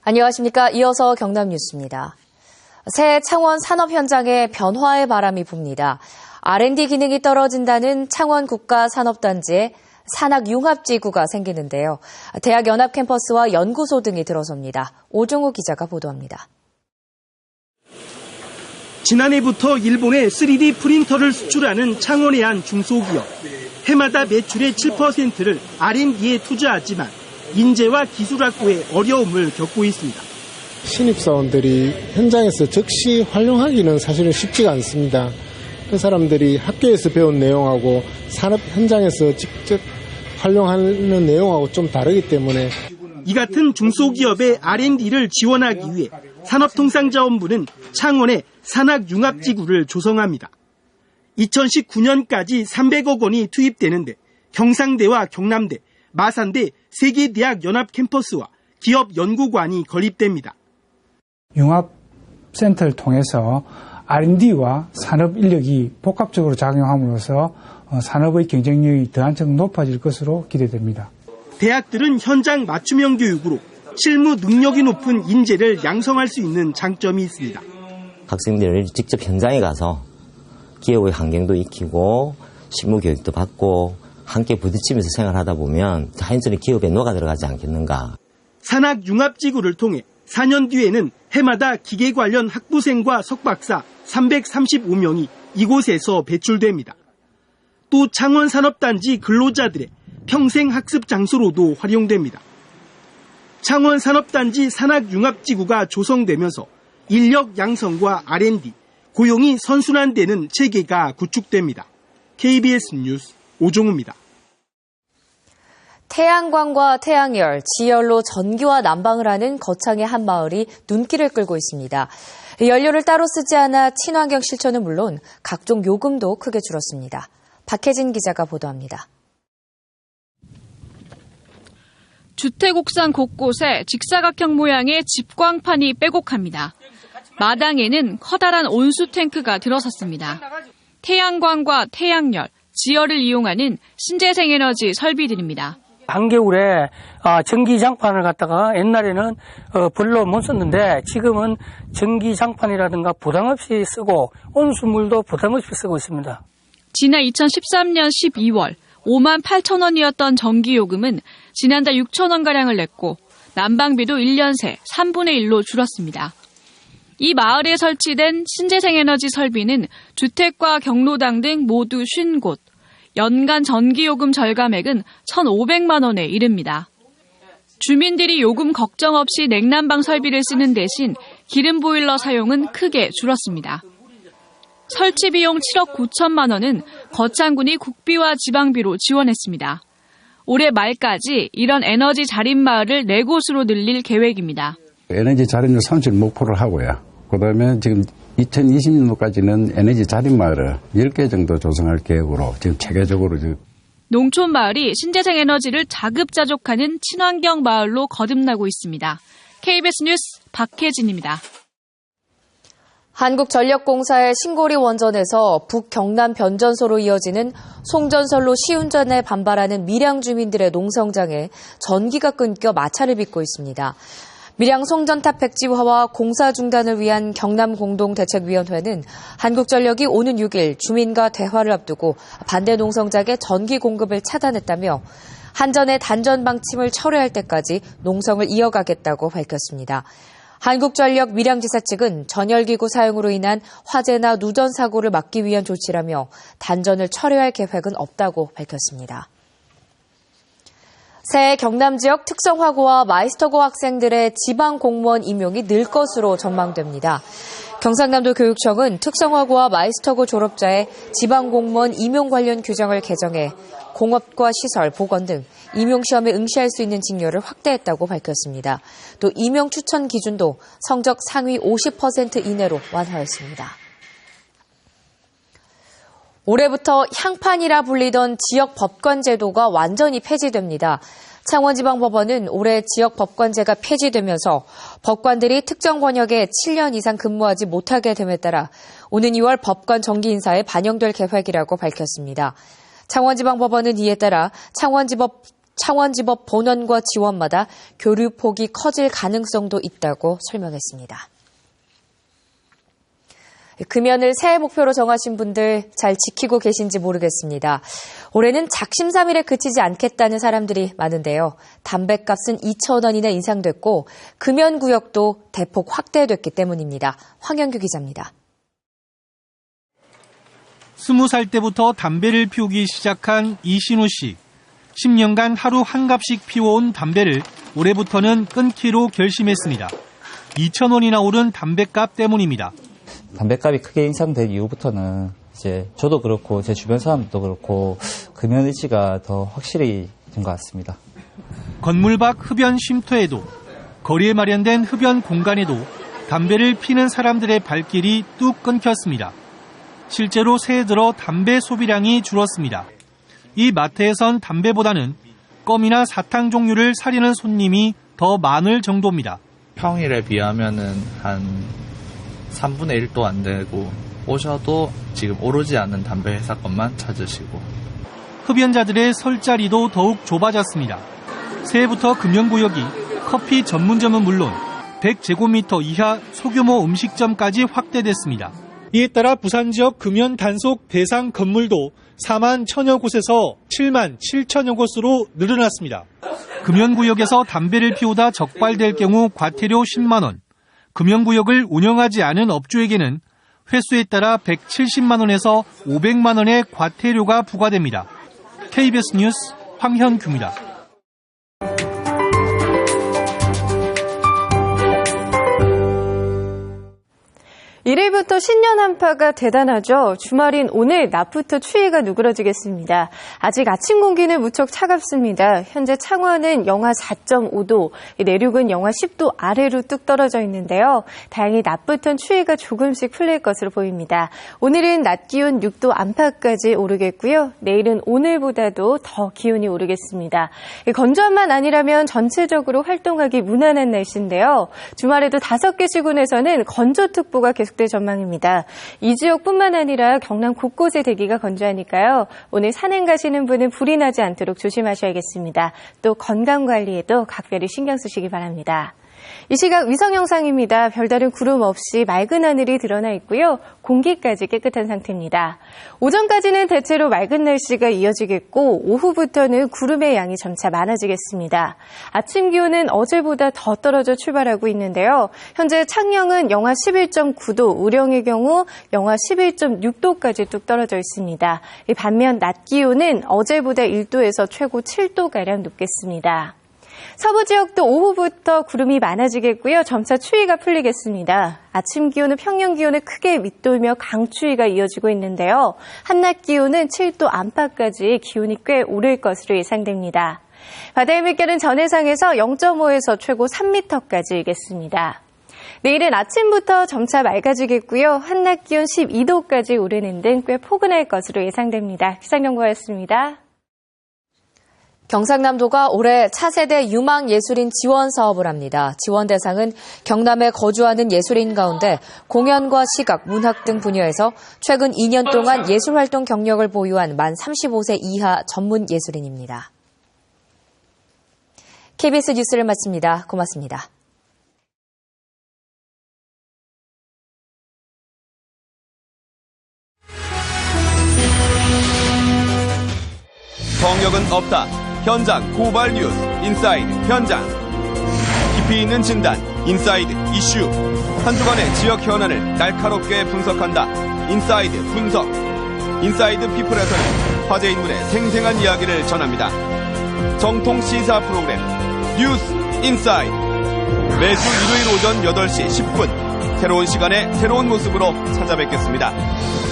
안녕하십니까. 이어서 경남 뉴스입니다. 새 창원 산업 현장에 변화의 바람이 붑니다. R&D 기능이 떨어진다는 창원 국가산업단지에 산학융합지구가 생기는데요. 대학 연합 캠퍼스와 연구소 등이 들어섭니다. 오종우 기자가 보도합니다. 지난해부터 일본에 3D 프린터를 수출하는 창원의 한 중소기업. 해마다 매출의 7%를 R&D에 투자하지만 인재와 기술 확보에 어려움을 겪고 있습니다. 신입사원들이 현장에서 즉시 활용하기는 사실은 쉽지가 않습니다. 그 사람들이 학교에서 배운 내용하고 산업 현장에서 직접 활용하는 내용하고 좀 다르기 때문에 이 같은 중소기업의 R&D를 지원하기 위해 산업통상자원부는 창원에 산학융합지구를 조성합니다. 2019년까지 300억 원이 투입되는데 경상대와 경남대, 마산대 3개 대학 연합 캠퍼스와 기업 연구관이 건립됩니다. 융합센터를 통해서 R&D와 산업 인력이 복합적으로 작용함으로써 산업의 경쟁력이 더 한층 높아질 것으로 기대됩니다. 대학들은 현장 맞춤형 교육으로 실무 능력이 높은 인재를 양성할 수 있는 장점이 있습니다. 학생들이 직접 현장에 가서 기업의 환경도 익히고 실무 교육도 받고 함께 부딪히면서 생활하다 보면 자연스레 기업에 녹아 들어가지 않겠는가. 산학융합지구를 통해 4년 뒤에는 해마다 기계 관련 학부생과 석박사 335명이 이곳에서 배출됩니다. 또 창원산업단지 근로자들의 평생학습 장소로도 활용됩니다. 창원산업단지 산학융합지구가 조성되면서 인력 양성과 R&D, 고용이 선순환되는 체계가 구축됩니다. KBS 뉴스 오종우입니다. 태양광과 태양열, 지열로 전기와 난방을 하는 거창의 한 마을이 눈길을 끌고 있습니다. 연료를 따로 쓰지 않아 친환경 실천은 물론 각종 요금도 크게 줄었습니다. 박혜진 기자가 보도합니다. 주택 옥상 곳곳에 직사각형 모양의 집광판이 빼곡합니다. 마당에는 커다란 온수 탱크가 들어섰습니다. 태양광과 태양열, 지열을 이용하는 신재생에너지 설비들입니다. 한겨울에 전기장판을 갖다가 옛날에는 별로 못 썼는데 지금은 전기장판이라든가 부담 없이 쓰고 온수물도 부담 없이 쓰고 있습니다. 지난 2013년 12월 5만 8천 원이었던 전기요금은 지난달 6천 원가량을 냈고 난방비도 1년 새 3분의 1로 줄었습니다. 이 마을에 설치된 신재생에너지 설비는 주택과 경로당 등 모두 50곳, 연간 전기요금 절감액은 1,500만 원에 이릅니다. 주민들이 요금 걱정 없이 냉난방 설비를 쓰는 대신 기름 보일러 사용은 크게 줄었습니다. 설치 비용 7억 9천만 원은 거창군이 국비와 지방비로 지원했습니다. 올해 말까지 이런 에너지 자립 마을을 4곳으로 늘릴 계획입니다. 에너지 자립률 30 목표를 하고요. 그다음에 지금 2020년도까지는 에너지 자립 마을을 10개 정도 조성할 계획으로 지금 체계적으로 농촌 마을이 신재생 에너지를 자급자족하는 친환경 마을로 거듭나고 있습니다. KBS 뉴스 박혜진입니다. 한국전력공사의 신고리 원전에서 북경남 변전소로 이어지는 송전선로 시운전에 반발하는 밀양 주민들의 농성장에 전기가 끊겨 마찰을 빚고 있습니다. 밀양 송전탑 백지화와 공사 중단을 위한 경남공동대책위원회는 한국전력이 오는 6일 주민과 대화를 앞두고 반대 농성장의 전기 공급을 차단했다며 한전의 단전 방침을 철회할 때까지 농성을 이어가겠다고 밝혔습니다. 한국전력 밀양지사 측은 전열기구 사용으로 인한 화재나 누전 사고를 막기 위한 조치라며 단전을 철회할 계획은 없다고 밝혔습니다. 새 경남 지역 특성화고와 마이스터고 학생들의 지방 공무원 임용이 늘 것으로 전망됩니다. 경상남도 교육청은 특성화고와 마이스터고 졸업자의 지방 공무원 임용 관련 규정을 개정해 공업과 시설, 보건 등 임용시험에 응시할 수 있는 직렬을 확대했다고 밝혔습니다. 또 임용 추천 기준도 성적 상위 50% 이내로 완화했습니다. 올해부터 향판이라 불리던 지역 법관 제도가 완전히 폐지됩니다. 창원지방법원은 올해 지역 법관제가 폐지되면서 법관들이 특정 권역에 7년 이상 근무하지 못하게 됨에 따라 오는 2월 법관 정기 인사에 반영될 계획이라고 밝혔습니다. 창원지방법원은 이에 따라 창원지법 본원과 지원마다 교류폭이 커질 가능성도 있다고 설명했습니다. 금연을 새해 목표로 정하신 분들 잘 지키고 계신지 모르겠습니다. 올해는 작심삼일에 그치지 않겠다는 사람들이 많은데요. 담뱃값은 2,000원이나 인상됐고 금연구역도 대폭 확대됐기 때문입니다. 황영규 기자입니다. 20살 때부터 담배를 피우기 시작한 이신우 씨. 10년간 하루 한 갑씩 피워온 담배를 올해부터는 끊기로 결심했습니다. 2,000원이나 오른 담배값 때문입니다. 담배값이 크게 인상된 이후부터는 이제 저도 그렇고 제 주변 사람도 그렇고 금연 의지가 더 확실히 된 것 같습니다. 건물 밖 흡연 쉼터에도 거리에 마련된 흡연 공간에도 담배를 피는 사람들의 발길이 뚝 끊겼습니다. 실제로 새해 들어 담배 소비량이 줄었습니다. 이 마트에선 담배보다는 껌이나 사탕 종류를 사려는 손님이 더 많을 정도입니다. 평일에 비하면은 한 3분의 1도 안 되고 오셔도 지금 오르지 않는 담배 회사 것만 찾으시고. 흡연자들의 설 자리도 더욱 좁아졌습니다. 새해부터 금연구역이 커피 전문점은 물론 100제곱미터 이하 소규모 음식점까지 확대됐습니다. 이에 따라 부산 지역 금연 단속 대상 건물도 4만 1,000여 곳에서 7만 7천여 곳으로 늘어났습니다. 금연구역에서 담배를 피우다 적발될 경우 과태료 10만 원, 금연구역을 운영하지 않은 업주에게는 횟수에 따라 170만 원에서 500만 원의 과태료가 부과됩니다. KBS 뉴스 황현규입니다. 1일부터 신년 한파가 대단하죠. 주말인 오늘 낮부터 추위가 누그러지겠습니다. 아직 아침 공기는 무척 차갑습니다. 현재 창원은 영하 4.5도, 내륙은 영하 10도 아래로 뚝 떨어져 있는데요. 다행히 낮부터는 추위가 조금씩 풀릴 것으로 보입니다. 오늘은 낮 기온 6도 안팎까지 오르겠고요. 내일은 오늘보다도 더 기온이 오르겠습니다. 건조함만 아니라면 전체적으로 활동하기 무난한 날씨인데요. 주말에도 5개 시군에서는 건조특보가 계속될 전망입니다. 이 지역뿐만 아니라 경남 곳곳에 대기가 건조하니까요. 오늘 산행 가시는 분은 불이 나지 않도록 조심하셔야겠습니다. 또 건강관리에도 각별히 신경 쓰시기 바랍니다. 이 시각 위성 영상입니다. 별다른 구름 없이 맑은 하늘이 드러나 있고요. 공기까지 깨끗한 상태입니다. 오전까지는 대체로 맑은 날씨가 이어지겠고 오후부터는 구름의 양이 점차 많아지겠습니다. 아침 기온은 어제보다 더 떨어져 출발하고 있는데요. 현재 창녕은 영하 11.9도, 우령의 경우 영하 11.6도까지 뚝 떨어져 있습니다. 반면 낮 기온은 어제보다 1도에서 최고 7도가량 높겠습니다. 서부 지역도 오후부터 구름이 많아지겠고요. 점차 추위가 풀리겠습니다. 아침 기온은 평년 기온을 크게 밑돌며 강추위가 이어지고 있는데요. 한낮 기온은 7도 안팎까지 기온이 꽤 오를 것으로 예상됩니다. 바다의 물결은 전해상에서 0.5에서 최고 3m까지 일겠습니다. 내일은 아침부터 점차 맑아지겠고요. 한낮 기온 12도까지 오르는 등 꽤 포근할 것으로 예상됩니다. 기상정보였습니다. 경상남도가 올해 차세대 유망예술인 지원 사업을 합니다. 지원 대상은 경남에 거주하는 예술인 가운데 공연과 시각, 문학 등 분야에서 최근 2년 동안 예술활동 경력을 보유한 만 35세 이하 전문 예술인입니다. KBS 뉴스를 마칩니다. 고맙습니다. 성역은 없다. 현장 고발 뉴스 인사이드 현장. 깊이 있는 진단 인사이드 이슈. 한 주간의 지역 현안을 날카롭게 분석한다. 인사이드 분석. 인사이드 피플에서는 화제 인물의 생생한 이야기를 전합니다. 정통 시사 프로그램 뉴스 인사이드. 매주 일요일 오전 8시 10분 새로운 시간에 새로운 모습으로 찾아뵙겠습니다.